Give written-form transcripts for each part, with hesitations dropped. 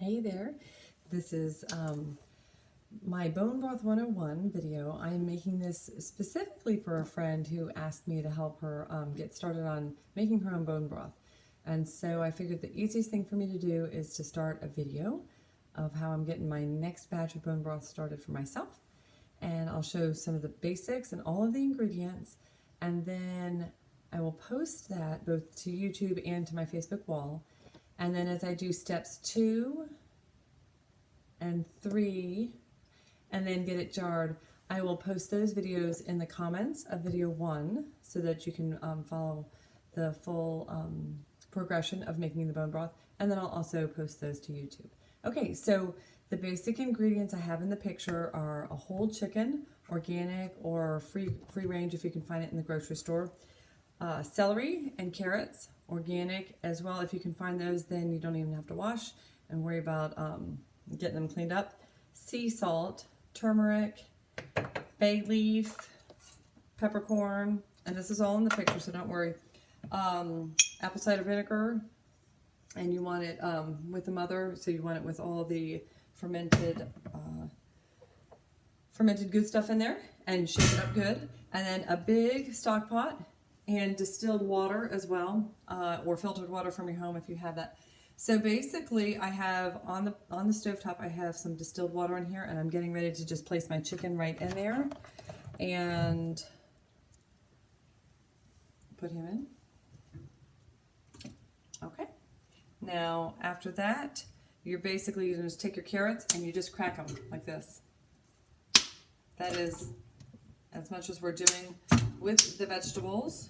Hey there, this is my Bone Broth 101 video. I'm making this specifically for a friend who asked me to help her get started on making her own bone broth. And so I figured the easiest thing for me to do is to start a video of how I'm getting my next batch of bone broth started for myself. And I'll show some of the basics and all of the ingredients, and then I will post that both to YouTube and to my Facebook wall. And then as I do steps 2 and 3 and then get it jarred, I will post those videos in the comments of video 1 so that you can follow the full progression of making the bone broth, and then I'll also post those to YouTube. Okay, so the basic ingredients I have in the picture are a whole chicken, organic or free range if you can find it in the grocery store, celery and carrots, organic as well. If you can find those, then you don't even have to wash and worry about getting them cleaned up. Sea salt, turmeric, bay leaf, peppercorn, and this is all in the picture, so don't worry. Apple cider vinegar, and you want it with the mother, so you want it with all the fermented good stuff in there, and shake it up good. And then a big stock pot and distilled water as well, or filtered water from your home if you have that. So basically I have on the stovetop, I have some distilled water in here, and I'm getting ready to just place my chicken right in there and put him in. Okay. Now after that, you're basically going to just take your carrots and you just crack them like this. That is as much as we're doing with the vegetables.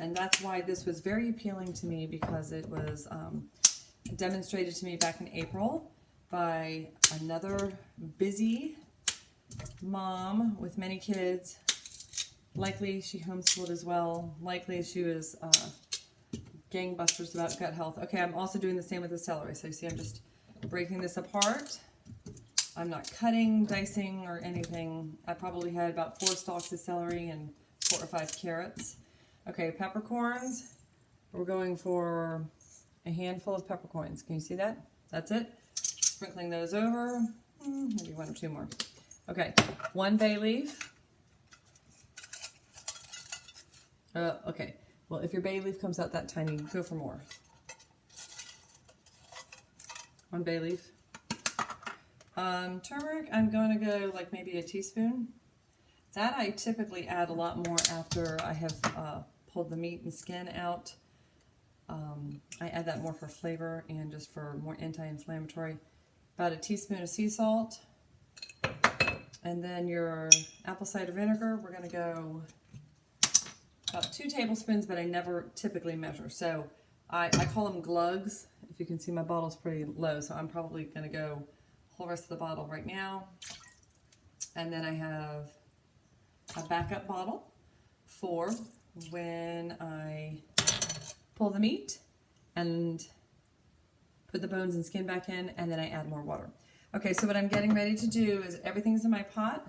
And that's why this was very appealing to me, because it was demonstrated to me back in April by another busy mom with many kids. Likely she homeschooled as well. Likely she was gangbusters about gut health. Okay, I'm also doing the same with the celery. So you see I'm just breaking this apart. I'm not cutting, dicing, or anything. I probably had about 4 stalks of celery and 4 or 5 carrots. Okay, peppercorns. We're going for a handful of peppercorns. Can you see that? That's it. Sprinkling those over. Maybe 1 or 2 more. Okay, 1 bay leaf. Okay, well, if your bay leaf comes out that tiny, go for more. 1 bay leaf. Turmeric, I'm going to go like maybe a teaspoon. That I typically add a lot more after I have pulled the meat and skin out. I add that more for flavor and just for more anti-inflammatory. About a teaspoon of sea salt. And then your apple cider vinegar, we're going to go about 2 tablespoons, but I never typically measure. So I call them glugs. If you can see, my bottle's pretty low, so I'm probably going to go whole rest of the bottle right now. And then I have a backup bottle for when I pull the meat and put the bones and skin back in, and then I add more water. Okay, so what I'm getting ready to do is everything's in my pot.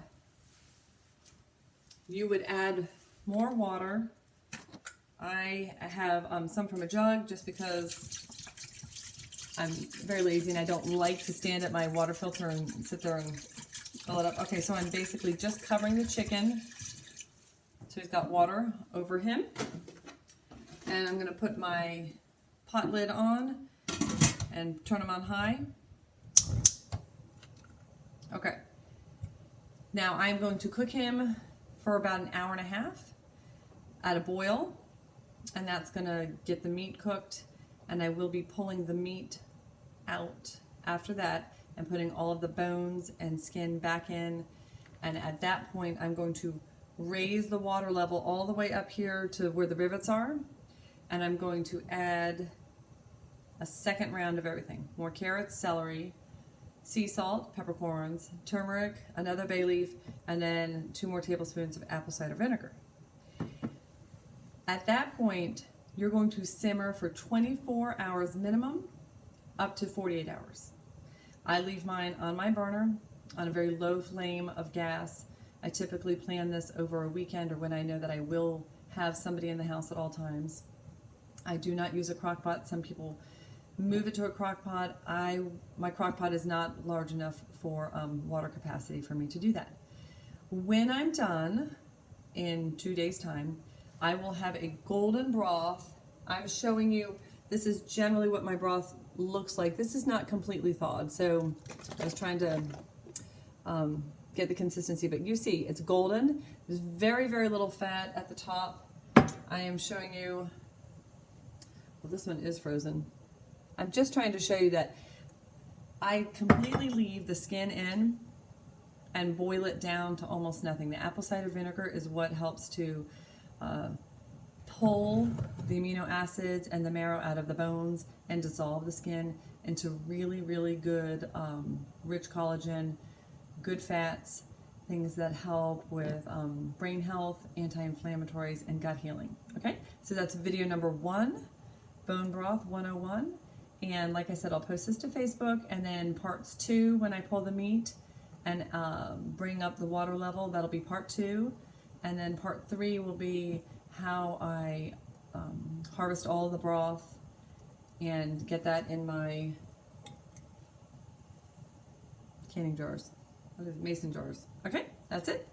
You would add more water. I have some from a jug just because I'm very lazy and I don't like to stand at my water filter and sit there and fill it up. Okay, so I'm basically just covering the chicken. So he's got water over him. And I'm going to put my pot lid on and turn him on high. Okay. Now I'm going to cook him for about 1.5 hours at a boil. And that's going to get the meat cooked. And I will be pulling the meat out after that and putting all of the bones and skin back in. And at that point, I'm going to raise the water level all the way up here to where the rivets are. And I'm going to add a second round of everything. More carrots, celery, sea salt, peppercorns, turmeric, another bay leaf, and then 2 more tablespoons of apple cider vinegar. At that point, you're going to simmer for 24 hours minimum, up to 48 hours. I leave mine on my burner on a very low flame of gas. I typically plan this over a weekend or when I know that I will have somebody in the house at all times. I do not use a crock pot. Some people move it to a crock pot. My crock pot is not large enough for water capacity for me to do that. When I'm done in 2 days time, I will have a golden broth. I'm showing you, this is generally what my broth looks like. This is not completely thawed, so I was trying to get the consistency, but you see it's golden. There's very, very little fat at the top. I am showing you, well, this one is frozen. I'm just trying to show you that I completely leave the skin in and boil it down to almost nothing. The apple cider vinegar is what helps to pull the amino acids and the marrow out of the bones and dissolve the skin into really, really good, rich collagen, good fats, things that help with brain health, anti-inflammatories, and gut healing. Okay, so that's video number 1, Bone Broth 101. And like I said, I'll post this to Facebook, and then parts 2, when I pull the meat and bring up the water level, that'll be part 2. And then part 3 will be how I harvest all the broth and get that in my canning jars. What is it? Mason jars. Okay, that's it.